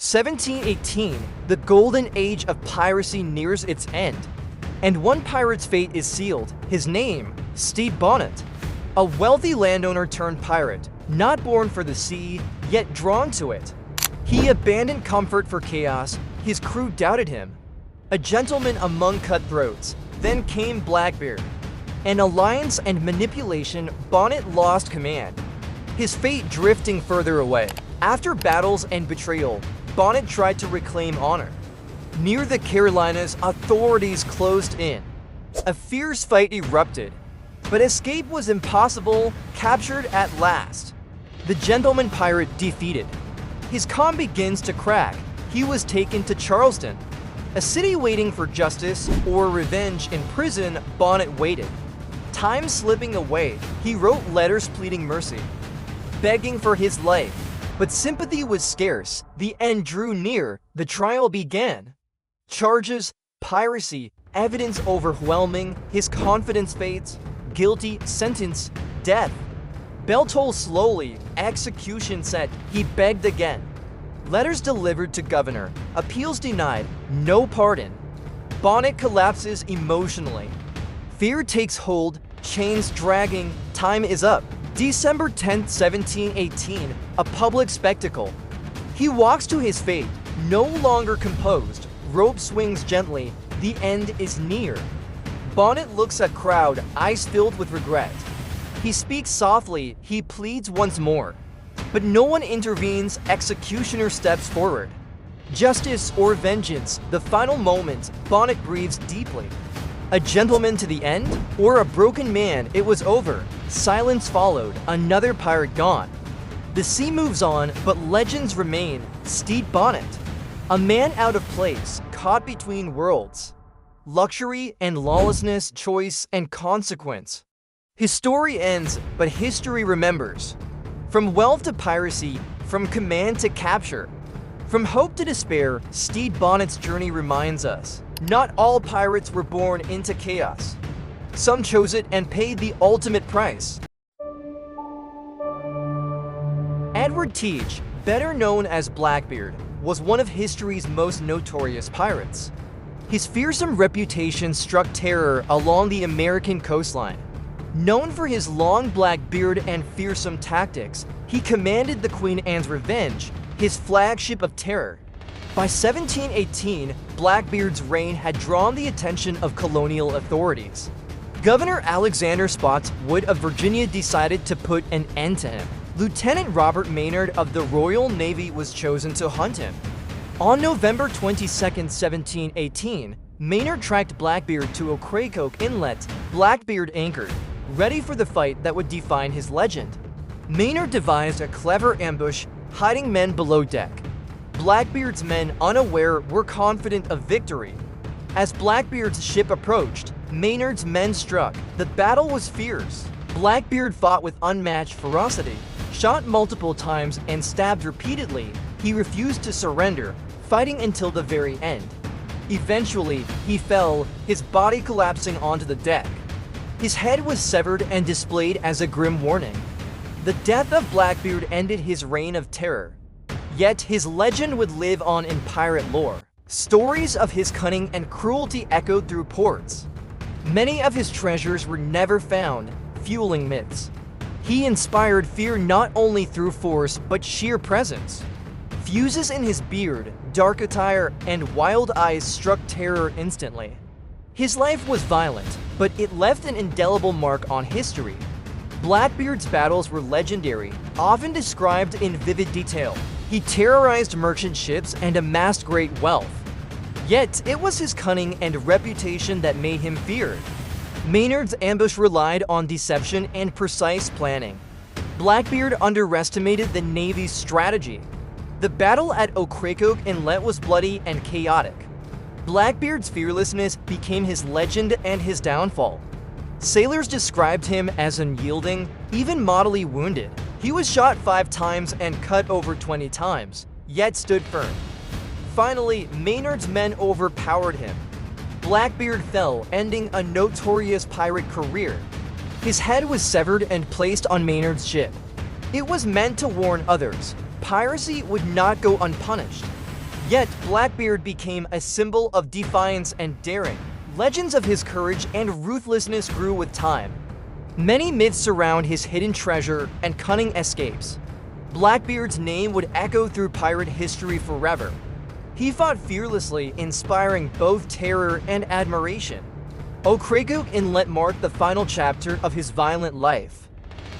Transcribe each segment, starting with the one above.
1718, the golden age of piracy nears its end, and one pirate's fate is sealed. His name, Stede Bonnet, a wealthy landowner turned pirate, not born for the sea, yet drawn to it. He abandoned comfort for chaos. His crew doubted him. A gentleman among cutthroats. Then came Blackbeard. An alliance and manipulation, Bonnet lost command, his fate drifting further away. After battles and betrayal, Bonnet tried to reclaim honor. Near the Carolinas, authorities closed in. A fierce fight erupted, but escape was impossible, captured at last. The gentleman pirate defeated. His calm begins to crack. He was taken to Charleston, a city waiting for justice or revenge. In prison, Bonnet waited. Time slipping away, he wrote letters pleading mercy, begging for his life. But sympathy was scarce. The end drew near. The trial began. Charges, piracy, evidence overwhelming. His confidence fades. Guilty, sentence, death. Bell toll slowly. Execution set. He begged again. Letters delivered to governor. Appeals denied. No pardon. Bonnet collapses emotionally. Fear takes hold. Chains dragging. Time is up. December 10, 1718, a public spectacle. He walks to his fate, no longer composed. Rope swings gently. The end is near. Bonnet looks at crowd, eyes filled with regret. He speaks softly. He pleads once more. But no one intervenes. Executioner steps forward. Justice or vengeance, the final moment. Bonnet breathes deeply. A gentleman to the end? Or a broken man? It was over. Silence followed. Another pirate gone. The sea moves on, but legends remain. Stede Bonnet, a man out of place, caught between worlds. Luxury and lawlessness, choice and consequence. His story ends, but history remembers. From wealth to piracy, from command to capture, from hope to despair, Stede Bonnet's journey reminds us. Not all pirates were born into chaos. Some chose it and paid the ultimate price. Edward Teach, better known as Blackbeard, was one of history's most notorious pirates. His fearsome reputation struck terror along the American coastline. Known for his long black beard and fearsome tactics, he commanded the Queen Anne's Revenge, his flagship of terror. By 1718, Blackbeard's reign had drawn the attention of colonial authorities. Governor Alexander Spotswood of Virginia decided to put an end to him. Lieutenant Robert Maynard of the Royal Navy was chosen to hunt him. On November 22, 1718, Maynard tracked Blackbeard to Ocracoke Inlet. Blackbeard anchored, ready for the fight that would define his legend. Maynard devised a clever ambush, hiding men below deck. Blackbeard's men, unaware, were confident of victory. As Blackbeard's ship approached, Maynard's men struck. The battle was fierce. Blackbeard fought with unmatched ferocity, shot multiple times and stabbed repeatedly. He refused to surrender, fighting until the very end. Eventually, he fell, his body collapsing onto the deck. His head was severed and displayed as a grim warning. The death of Blackbeard ended his reign of terror. Yet his legend would live on in pirate lore. Stories of his cunning and cruelty echoed through ports. Many of his treasures were never found, fueling myths. He inspired fear not only through force, but sheer presence. Fuses in his beard, dark attire, and wild eyes struck terror instantly. His life was violent, but it left an indelible mark on history. Blackbeard's battles were legendary, often described in vivid detail. He terrorized merchant ships and amassed great wealth. Yet, it was his cunning and reputation that made him feared. Maynard's ambush relied on deception and precise planning. Blackbeard underestimated the Navy's strategy. The battle at Ocracoke Inlet was bloody and chaotic. Blackbeard's fearlessness became his legend and his downfall. Sailors described him as unyielding, even mortally wounded. He was shot 5 times and cut over 20 times, yet stood firm. Finally, Maynard's men overpowered him. Blackbeard fell, ending a notorious pirate career. His head was severed and placed on Maynard's ship. It was meant to warn others. Piracy would not go unpunished. Yet, Blackbeard became a symbol of defiance and daring. Legends of his courage and ruthlessness grew with time. Many myths surround his hidden treasure and cunning escapes. Blackbeard's name would echo through pirate history forever. He fought fearlessly, inspiring both terror and admiration. Ocracoke Inlet marked the final chapter of his violent life.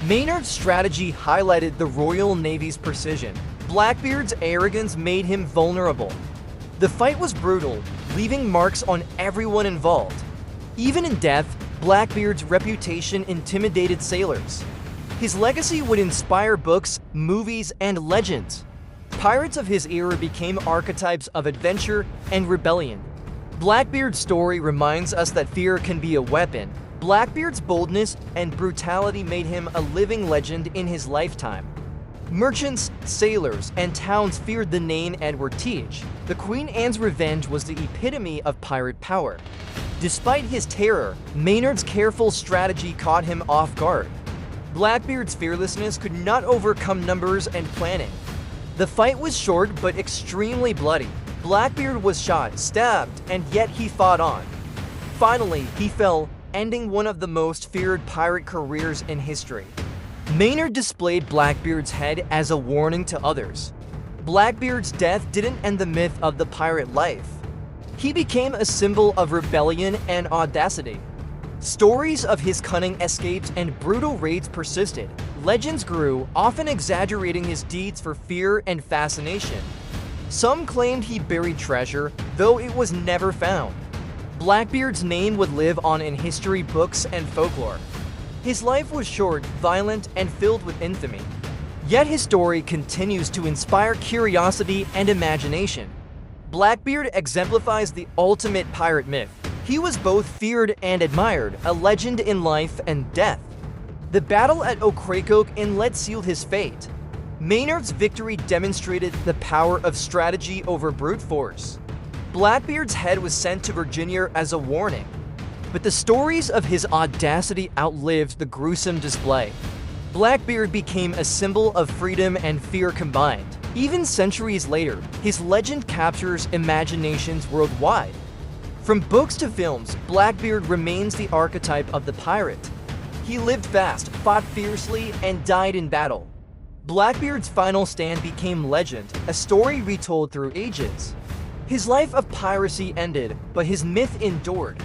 Maynard's strategy highlighted the Royal Navy's precision. Blackbeard's arrogance made him vulnerable. The fight was brutal, leaving marks on everyone involved. Even in death, Blackbeard's reputation intimidated sailors. His legacy would inspire books, movies, and legends. Pirates of his era became archetypes of adventure and rebellion. Blackbeard's story reminds us that fear can be a weapon. Blackbeard's boldness and brutality made him a living legend in his lifetime. Merchants, sailors, and towns feared the name Edward Teach. The Queen Anne's revenge was the epitome of pirate power. Despite his terror, Maynard's careful strategy caught him off guard. Blackbeard's fearlessness could not overcome numbers and planning. The fight was short but extremely bloody. Blackbeard was shot, stabbed, and yet he fought on. Finally, he fell, ending one of the most feared pirate careers in history. Maynard displayed Blackbeard's head as a warning to others. Blackbeard's death didn't end the myth of the pirate life. He became a symbol of rebellion and audacity. Stories of his cunning escapes and brutal raids persisted. Legends grew, often exaggerating his deeds for fear and fascination. Some claimed he buried treasure, though it was never found. Blackbeard's name would live on in history books and folklore. His life was short, violent, and filled with infamy. Yet his story continues to inspire curiosity and imagination. Blackbeard exemplifies the ultimate pirate myth. He was both feared and admired, a legend in life and death. The battle at Ocracoke Inlet sealed his fate. Maynard's victory demonstrated the power of strategy over brute force. Blackbeard's head was sent to Virginia as a warning. But the stories of his audacity outlived the gruesome display. Blackbeard became a symbol of freedom and fear combined. Even centuries later, his legend captures imaginations worldwide. From books to films, Blackbeard remains the archetype of the pirate. He lived fast, fought fiercely, and died in battle. Blackbeard's final stand became legend, a story retold through ages. His life of piracy ended, but his myth endured.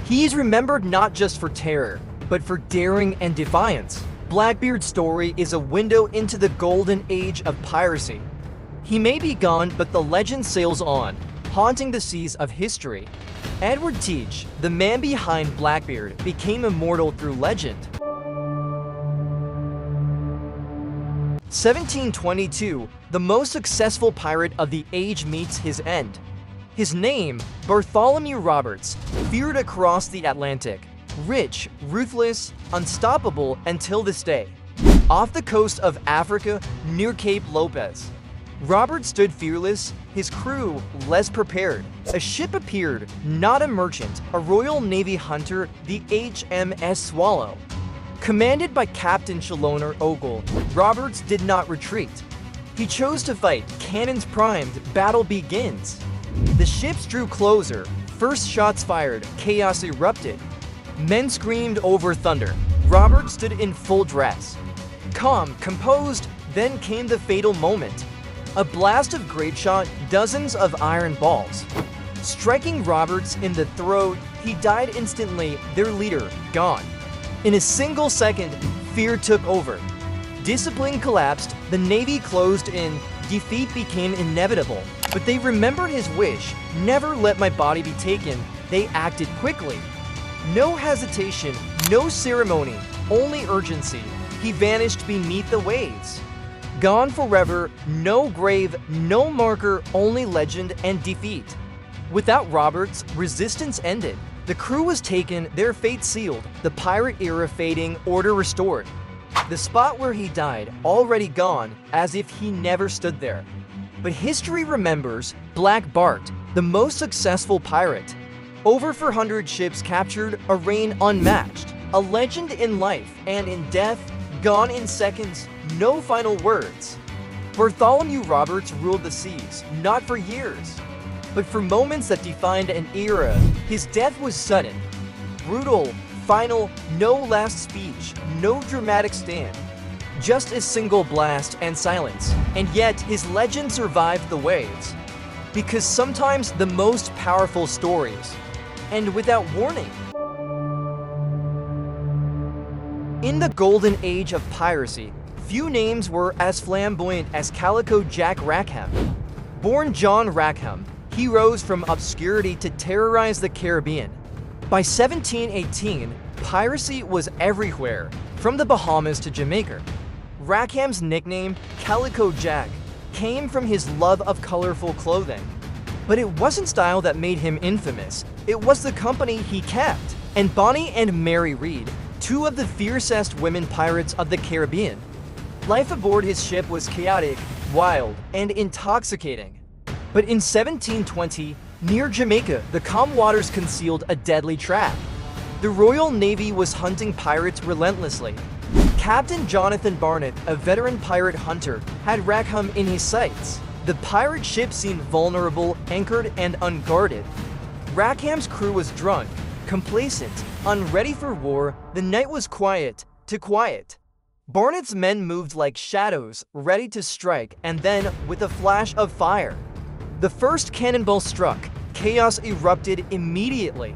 He is remembered not just for terror, but for daring and defiance. Blackbeard's story is a window into the golden age of piracy. He may be gone, but the legend sails on, haunting the seas of history. Edward Teach, the man behind Blackbeard, became immortal through legend. 1722, the most successful pirate of the age meets his end. His name, Bartholomew Roberts, feared across the Atlantic. Rich, ruthless, unstoppable until this day. Off the coast of Africa, near Cape Lopez, Roberts stood fearless, his crew less prepared. A ship appeared, not a merchant, a Royal Navy hunter, the HMS Swallow. Commanded by Captain Chaloner Ogle, Roberts did not retreat. He chose to fight. Cannons primed, battle begins. The ships drew closer, first shots fired, chaos erupted. Men screamed over thunder. Roberts stood in full dress. Calm, composed, then came the fatal moment. A blast of grapeshot, dozens of iron balls. Striking Roberts in the throat, he died instantly, their leader gone. In a single second, fear took over. Discipline collapsed, the Navy closed in, defeat became inevitable. But they remembered his wish, never let my body be taken. They acted quickly. No hesitation, no ceremony, only urgency. He vanished beneath the waves. Gone forever, no grave, no marker, only legend and defeat. Without Roberts, resistance ended. The crew was taken, their fate sealed, the pirate era fading, order restored. The spot where he died, already gone, as if he never stood there. But history remembers Black Bart, the most successful pirate. Over 400 ships captured, a reign unmatched. A legend in life and in death, gone in seconds, no final words. Bartholomew Roberts ruled the seas, not for years, but for moments that defined an era. His death was sudden, brutal, final, no last speech, no dramatic stand, just a single blast and silence. And yet, his legend survived the waves. Because sometimes the most powerful stories end without warning. In the golden age of piracy, few names were as flamboyant as Calico Jack Rackham. Born John Rackham, he rose from obscurity to terrorize the Caribbean. By 1718, piracy was everywhere, from the Bahamas to Jamaica. Rackham's nickname, Calico Jack, came from his love of colorful clothing. But it wasn't style that made him infamous, it was the company he kept. And Bonnie and Mary Read, two of the fiercest women pirates of the Caribbean. Life aboard his ship was chaotic, wild, and intoxicating. But in 1720, near Jamaica, the calm waters concealed a deadly trap. The Royal Navy was hunting pirates relentlessly. Captain Jonathan Barnett, a veteran pirate hunter, had Rackham in his sights. The pirate ship seemed vulnerable, anchored, and unguarded. Rackham's crew was drunk, complacent, unready for war. The night was quiet to quiet. Barnett's men moved like shadows, ready to strike, and then, with a flash of fire, the first cannonball struck. Chaos erupted immediately.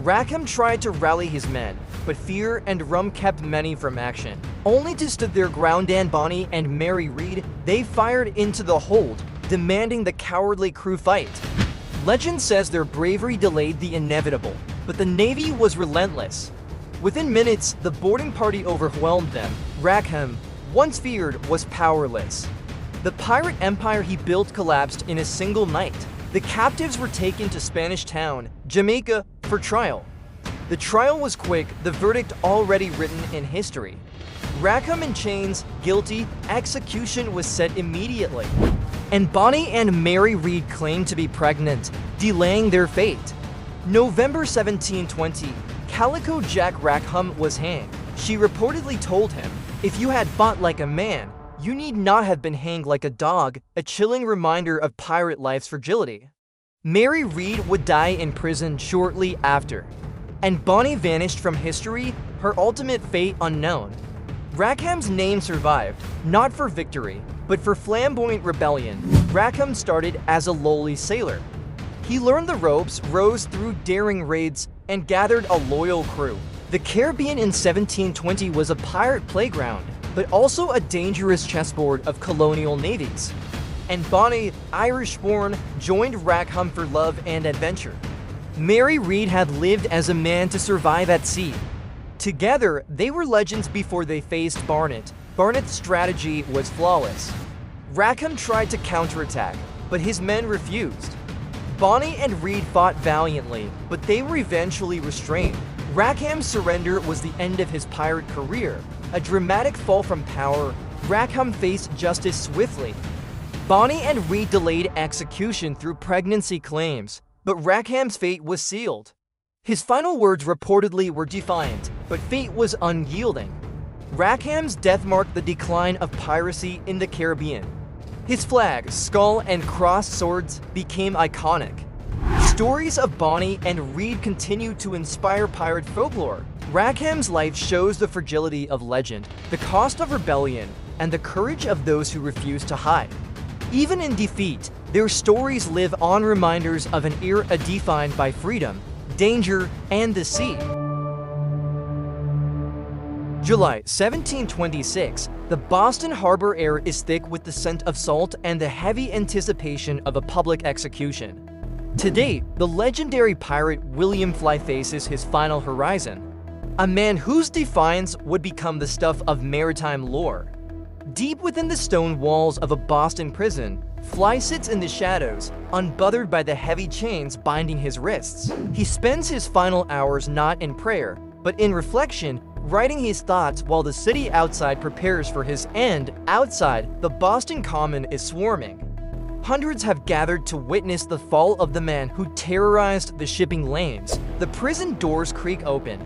Rackham tried to rally his men, but fear and rum kept many from action. Only to stood their ground. And Bonnie and Mary Read, they fired into the hold, demanding the cowardly crew fight. Legend says their bravery delayed the inevitable, but the Navy was relentless. Within minutes, the boarding party overwhelmed them. Rackham, once feared, was powerless. The pirate empire he built collapsed in a single night. The captives were taken to Spanish Town, Jamaica, for trial. The trial was quick, the verdict already written in history. Rackham in chains, guilty, execution was set immediately. And Bonnie and Mary Read claimed to be pregnant, delaying their fate. November 1720, Calico Jack Rackham was hanged. She reportedly told him, "If you had fought like a man, you need not have been hanged like a dog," a chilling reminder of pirate life's fragility. Mary Read would die in prison shortly after. And Bonnie vanished from history, her ultimate fate unknown. Rackham's name survived, not for victory, but for flamboyant rebellion. Rackham started as a lowly sailor. He learned the ropes, rose through daring raids, and gathered a loyal crew. The Caribbean in 1720 was a pirate playground, but also a dangerous chessboard of colonial navies. And Bonnie, Irish-born, joined Rackham for love and adventure. Mary Read had lived as a man to survive at sea. Together, they were legends before they faced Barnett. Barnett's strategy was flawless. Rackham tried to counterattack, but his men refused. Bonnie and Read fought valiantly, but they were eventually restrained. Rackham's surrender was the end of his pirate career. A dramatic fall from power, Rackham faced justice swiftly. Bonnie and Read delayed execution through pregnancy claims, but Rackham's fate was sealed. His final words reportedly were defiant, but fate was unyielding. Rackham's death marked the decline of piracy in the Caribbean. His flag, skull, and crossed swords became iconic. Stories of Bonnie and Read continue to inspire pirate folklore. Rackham's life shows the fragility of legend, the cost of rebellion, and the courage of those who refuse to hide. Even in defeat, their stories live on, reminders of an era defined by freedom, danger, and the sea. July 1726, the Boston harbor air is thick with the scent of salt and the heavy anticipation of a public execution. Today, the legendary pirate William Fly faces his final horizon, a man whose defiance would become the stuff of maritime lore. Deep within the stone walls of a Boston prison, Fly sits in the shadows, unbothered by the heavy chains binding his wrists. He spends his final hours not in prayer, but in reflection, writing his thoughts while the city outside prepares for his end. Outside, the Boston Common is swarming. Hundreds have gathered to witness the fall of the man who terrorized the shipping lanes. The prison doors creak open.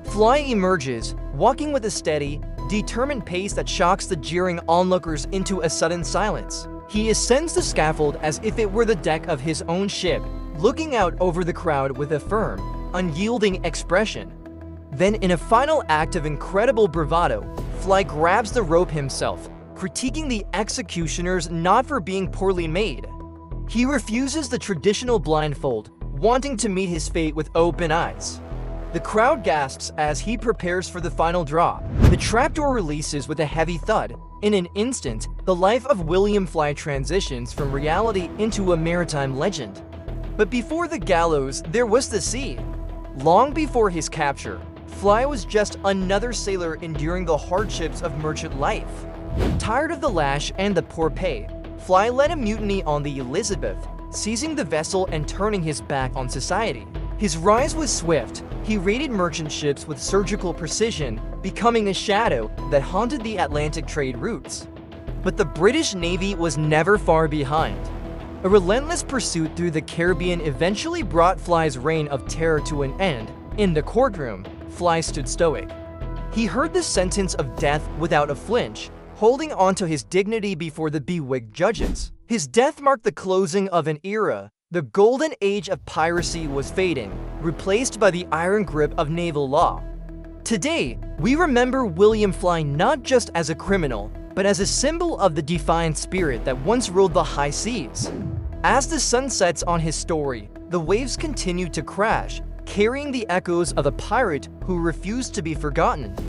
Fly emerges, walking with a steady, determined pace that shocks the jeering onlookers into a sudden silence. He ascends the scaffold as if it were the deck of his own ship, looking out over the crowd with a firm, unyielding expression. Then, in a final act of incredible bravado, Fly grabs the rope himself, critiquing the executioners not for being poorly made. He refuses the traditional blindfold, wanting to meet his fate with open eyes. The crowd gasps as he prepares for the final drop. The trapdoor releases with a heavy thud. In an instant, the life of William Fly transitions from reality into a maritime legend. But before the gallows, there was the sea. Long before his capture, Fly was just another sailor enduring the hardships of merchant life. Tired of the lash and the poor pay, Fly led a mutiny on the Elizabeth, seizing the vessel and turning his back on society. His rise was swift. He raided merchant ships with surgical precision, becoming a shadow that haunted the Atlantic trade routes. But the British Navy was never far behind. A relentless pursuit through the Caribbean eventually brought Fly's reign of terror to an end. In the courtroom, Fly stood stoic. He heard the sentence of death without a flinch, holding on to his dignity before the bewigged judges. His death marked the closing of an era. The golden age of piracy was fading, replaced by the iron grip of naval law. Today, we remember William Fly not just as a criminal, but as a symbol of the defiant spirit that once ruled the high seas. As the sun sets on his story, the waves continue to crash, carrying the echoes of a pirate who refused to be forgotten.